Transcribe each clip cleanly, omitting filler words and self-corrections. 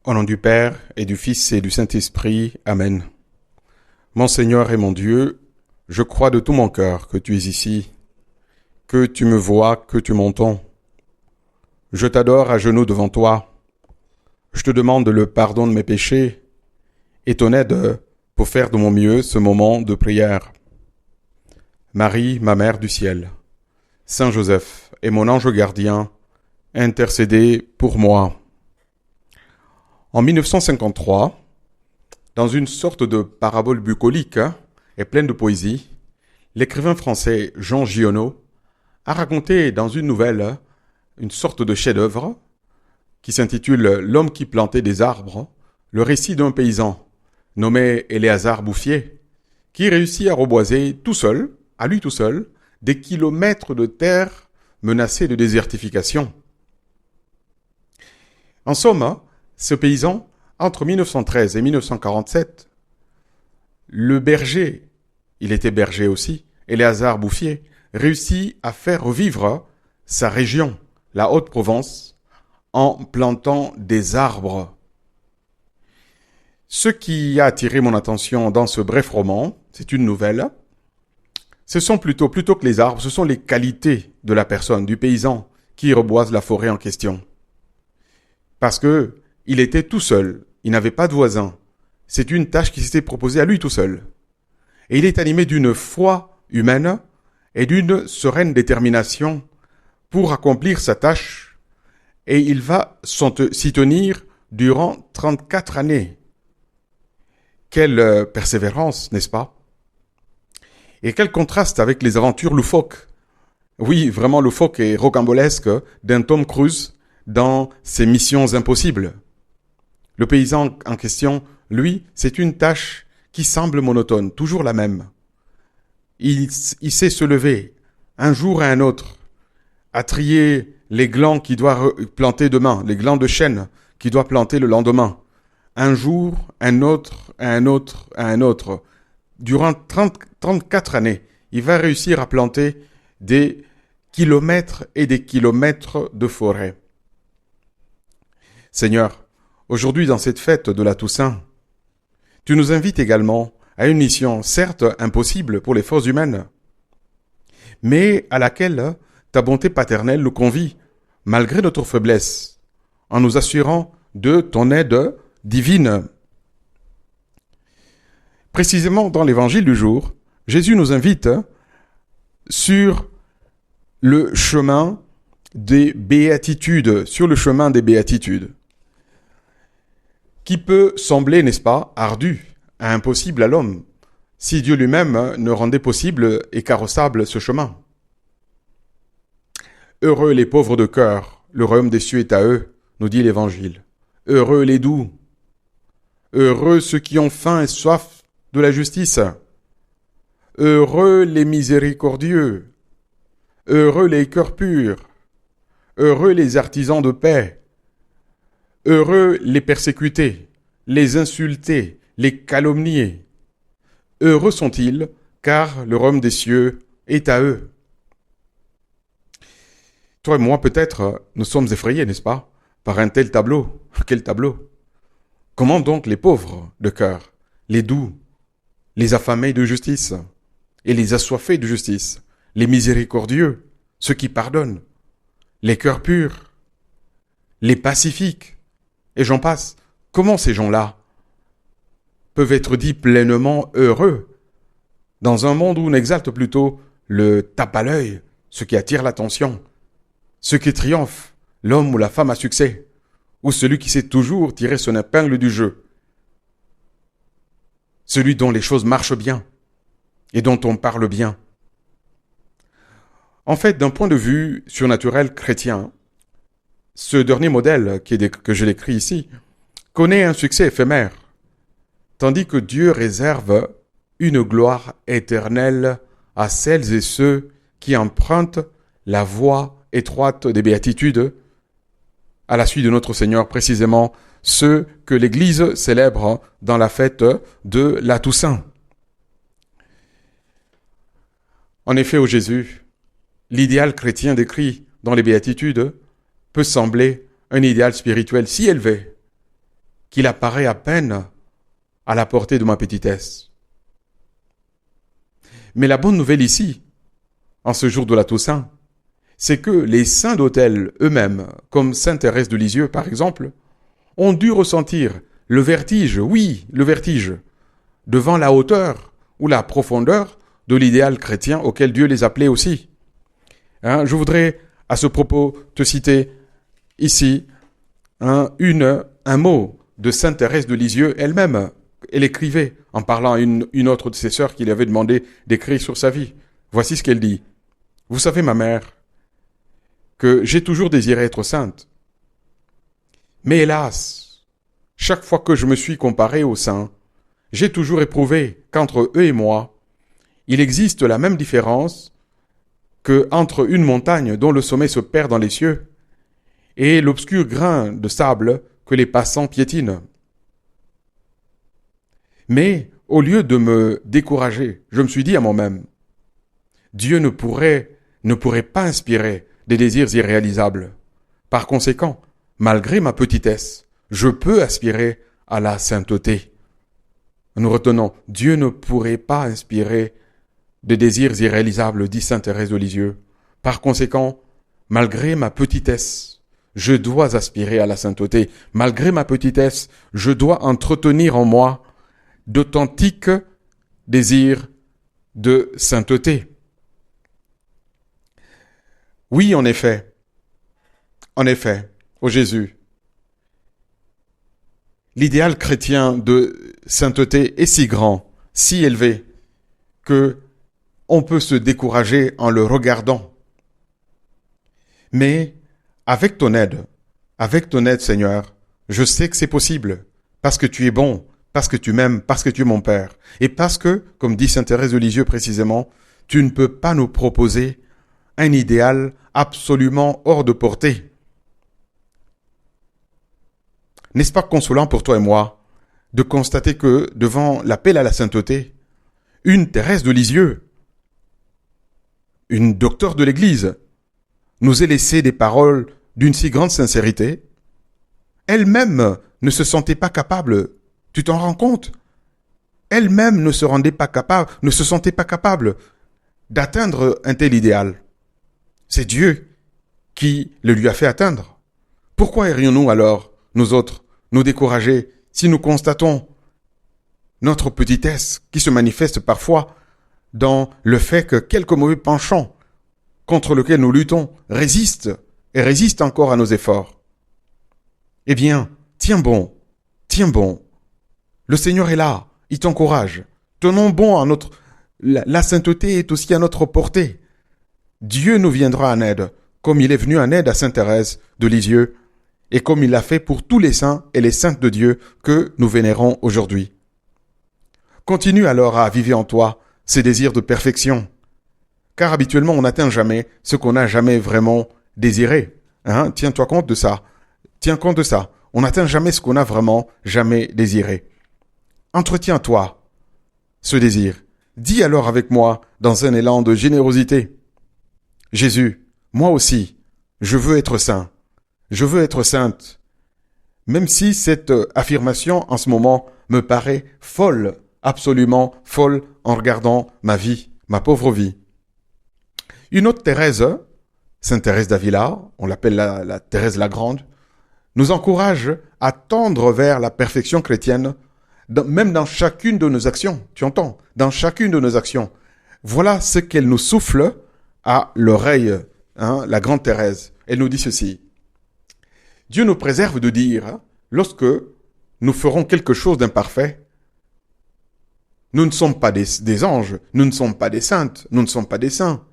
Au nom du Père, et du Fils, et du Saint-Esprit. Amen. Mon Seigneur et mon Dieu, je crois de tout mon cœur que tu es ici, que tu me vois, que tu m'entends. Je t'adore à genoux devant toi. Je te demande le pardon de mes péchés et ton aide pour faire de mon mieux ce moment de prière. Marie, ma Mère du ciel, Saint Joseph et mon ange gardien, intercédez pour moi. En 1953, dans une sorte de parabole bucolique et pleine de poésie, l'écrivain français Jean Giono a raconté dans une nouvelle une sorte de chef-d'œuvre qui s'intitule « L'homme qui plantait des arbres », le récit d'un paysan nommé Éléazar Bouffier, qui réussit à reboiser tout seul, à lui tout seul, des kilomètres de terre menacée de désertification. En somme, ce paysan, entre 1913 et 1947, le berger, il était berger aussi, Éléazar Bouffier, réussit à faire revivre sa région, la Haute-Provence, en plantant des arbres. Ce qui a attiré mon attention dans ce bref roman, c'est une nouvelle. Ce sont plutôt que les arbres, ce sont les qualités de la personne, du paysan, qui reboise la forêt en question. Parce que il était tout seul, il n'avait pas de voisin. C'est une tâche qui s'était proposée à lui tout seul. Et il est animé d'une foi humaine et d'une sereine détermination pour accomplir sa tâche. Et il va s'y tenir durant 34 années. Quelle persévérance, n'est-ce pas? Et quel contraste avec les aventures loufoques. Oui, vraiment loufoques et rocambolesques d'un Tom Cruise dans ses missions impossibles. Le paysan en question, lui, c'est une tâche qui semble monotone, toujours la même. Il sait se lever, un jour et un autre, à trier les glands qu'il doit planter demain, les glands de chêne qu'il doit planter le lendemain. Un jour, un autre, un autre, un autre. Durant 34 années, il va réussir à planter des kilomètres et des kilomètres de forêt. Seigneur, aujourd'hui, dans cette fête de la Toussaint, tu nous invites également à une mission, certes impossible pour les forces humaines, mais à laquelle ta bonté paternelle nous convie, malgré notre faiblesse, en nous assurant de ton aide divine. Précisément dans l'évangile du jour, Jésus nous invite sur le chemin des béatitudes, qui peut sembler, n'est-ce pas, ardu, impossible à l'homme, si Dieu lui-même ne rendait possible et carrossable ce chemin. Heureux les pauvres de cœur, le royaume des cieux est à eux, nous dit l'Évangile. Heureux les doux, heureux ceux qui ont faim et soif de la justice, heureux les miséricordieux, heureux les cœurs purs, heureux les artisans de paix, heureux les persécutés, les insultés, les calomniés. Heureux sont-ils, car le royaume des cieux est à eux. Toi et moi, peut-être, nous sommes effrayés, n'est-ce pas, par un tel tableau. Quel tableau? Comment donc les pauvres de cœur, les doux, les affamés de justice et les assoiffés de justice, les miséricordieux, ceux qui pardonnent, les cœurs purs, les pacifiques, et j'en passe. Comment ces gens-là peuvent être dits pleinement heureux dans un monde où on exalte plutôt le tape à l'œil, ce qui attire l'attention, ce qui triomphe, l'homme ou la femme à succès, ou celui qui sait toujours tirer son épingle du jeu, celui dont les choses marchent bien et dont on parle bien. En fait, d'un point de vue surnaturel chrétien, ce dernier modèle que je décris ici connaît un succès éphémère, tandis que Dieu réserve une gloire éternelle à celles et ceux qui empruntent la voie étroite des béatitudes à la suite de notre Seigneur, précisément ceux que l'Église célèbre dans la fête de la Toussaint. En effet, ô Jésus, l'idéal chrétien décrit dans les béatitudes peut sembler un idéal spirituel si élevé qu'il apparaît à peine à la portée de ma petitesse. Mais la bonne nouvelle ici, en ce jour de la Toussaint, c'est que les saints d'autel eux-mêmes, comme sainte Thérèse de Lisieux par exemple, ont dû ressentir le vertige, oui, le vertige, devant la hauteur ou la profondeur de l'idéal chrétien auquel Dieu les appelait aussi. Je voudrais à ce propos te citer ici un mot de sainte Thérèse de Lisieux elle-même. Elle écrivait en parlant à une autre de ses sœurs qui lui avait demandé d'écrire sur sa vie. Voici ce qu'elle dit. « Vous savez, ma mère, que j'ai toujours désiré être sainte. Mais hélas, chaque fois que je me suis comparé aux saints, j'ai toujours éprouvé qu'entre eux et moi, il existe la même différence que entre une montagne dont le sommet se perd dans les cieux et l'obscur grain de sable que les passants piétinent. Mais au lieu de me décourager, je me suis dit à moi-même, Dieu ne pourrait pas inspirer des désirs irréalisables. Par conséquent, malgré ma petitesse, je peux aspirer à la sainteté. Nous retenons, Dieu ne pourrait pas inspirer des désirs irréalisables, dit sainte Thérèse de Lisieux. Par conséquent, malgré ma petitesse, je dois aspirer à la sainteté. Malgré ma petitesse, je dois entretenir en moi d'authentiques désirs de sainteté. Oui, en effet, ô Jésus, l'idéal chrétien de sainteté est si grand, si élevé, que on peut se décourager en le regardant. Mais avec ton aide, Seigneur, je sais que c'est possible, parce que tu es bon, parce que tu m'aimes, parce que tu es mon Père, et parce que, comme dit sainte Thérèse de Lisieux précisément, tu ne peux pas nous proposer un idéal absolument hors de portée. N'est-ce pas consolant pour toi et moi de constater que, devant l'appel à la sainteté, une Thérèse de Lisieux, une docteure de l'Église, nous ait laissé des paroles d'une si grande sincérité? Elle-même ne se sentait pas capable, tu t'en rends compte? Elle-même ne se sentait pas capable d'atteindre un tel idéal. C'est Dieu qui le lui a fait atteindre. Pourquoi irions-nous alors, nous autres, nous décourager si nous constatons notre petitesse qui se manifeste parfois dans le fait que quelques mauvais penchants contre lesquels nous luttons résistent encore à nos efforts? Eh bien, tiens bon. Le Seigneur est là, il t'encourage. Tenons bon à la sainteté est aussi à notre portée. Dieu nous viendra en aide, comme il est venu en aide à sainte Thérèse de Lisieux, et comme il l'a fait pour tous les saints et les saintes de Dieu que nous vénérons aujourd'hui. Continue alors à aviver en toi ces désirs de perfection, car habituellement on n'atteint jamais ce qu'on n'a jamais vraiment désiré. Tiens-toi compte de ça. Tiens compte de ça. On n'atteint jamais ce qu'on n'a vraiment jamais désiré. Entretiens-toi ce désir. Dis alors avec moi, dans un élan de générosité, Jésus, moi aussi, je veux être saint. Je veux être sainte. Même si cette affirmation en ce moment me paraît folle, absolument folle en regardant ma vie, ma pauvre vie. Une autre Thérèse, sainte Thérèse d'Avila, on l'appelle la Thérèse la Grande, nous encourage à tendre vers la perfection chrétienne, même dans chacune de nos actions. Tu entends? Dans chacune de nos actions. Voilà ce qu'elle nous souffle à l'oreille, la grande Thérèse. Elle nous dit ceci. Dieu nous préserve de dire, lorsque nous ferons quelque chose d'imparfait, nous ne sommes pas des anges, nous ne sommes pas des saintes, nous ne sommes pas des saints.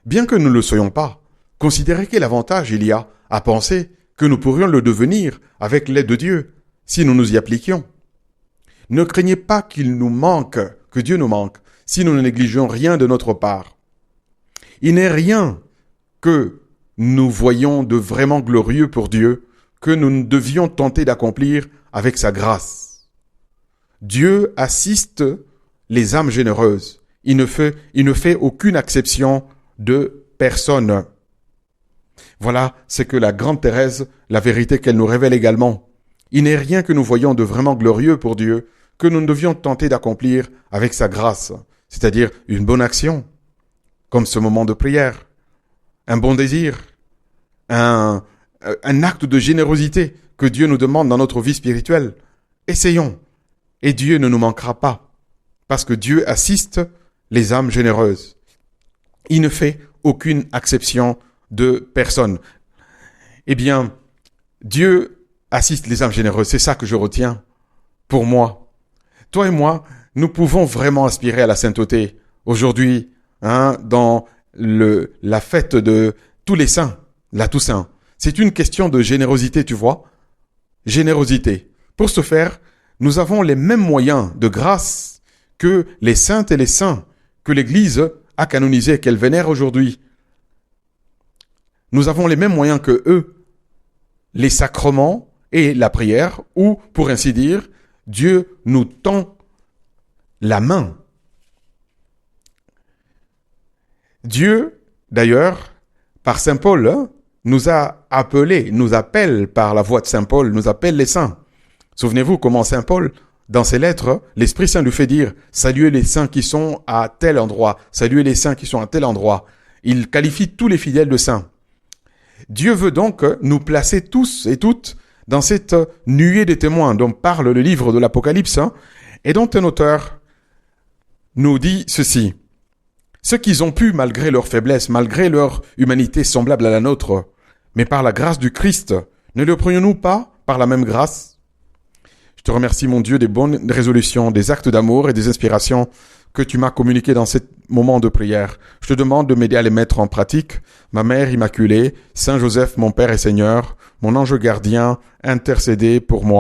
Bien que nous ne le soyons pas, considérez quel avantage il y a à penser que nous pourrions le devenir avec l'aide de Dieu, si nous nous y appliquions. Ne craignez pas qu'il nous manque, que Dieu nous manque, si nous ne négligeons rien de notre part. Il n'est rien que nous voyons de vraiment glorieux pour Dieu, que nous devions tenter d'accomplir avec sa grâce. Dieu assiste les âmes généreuses. Il ne fait aucune exception de personne. Voilà ce que la grande Thérèse, la vérité qu'elle nous révèle également. il n'est rien que nous voyons de vraiment glorieux pour Dieu que nous devions tenter d'accomplir avec sa grâce, c'est-à-dire une bonne action, comme ce moment de prière, un bon désir, un acte de générosité que Dieu nous demande dans notre vie spirituelle. Essayons, et Dieu ne nous manquera pas, parce que Dieu assiste les âmes généreuses. Il ne fait aucune exception de personne. Eh bien, Dieu assiste les âmes généreuses, c'est ça que je retiens pour moi. Toi et moi, nous pouvons vraiment aspirer à la sainteté aujourd'hui, dans la fête de tous les saints, la Toussaint. C'est une question de générosité, tu vois. Générosité. Pour ce faire, nous avons les mêmes moyens de grâce que les saintes et les saints que l'Église a canonisés et qu'elle vénère aujourd'hui. Nous avons les mêmes moyens que eux, les sacrements et la prière, où, pour ainsi dire, Dieu nous tend la main. Dieu, d'ailleurs, par Saint Paul, nous appelle par la voix de Saint Paul, nous appelle les saints. Souvenez-vous comment Saint Paul, dans ses lettres, l'Esprit Saint lui fait dire « Saluez les saints qui sont à tel endroit, saluez les saints qui sont à tel endroit ». Il qualifie tous les fidèles de saints. Dieu veut donc nous placer tous et toutes dans cette nuée des témoins dont parle le livre de l'Apocalypse, et dont un auteur nous dit ceci. Ceux qui ont pu, malgré leur faiblesse, malgré leur humanité semblable à la nôtre, mais par la grâce du Christ, ne le prenions-nous pas par la même grâce ? Je te remercie, mon Dieu, des bonnes résolutions, des actes d'amour et des inspirations que tu m'as communiquées dans ce moment de prière. Je te demande de m'aider à les mettre en pratique. Ma Mère Immaculée, Saint Joseph, mon Père et Seigneur, mon ange gardien, intercédez pour moi.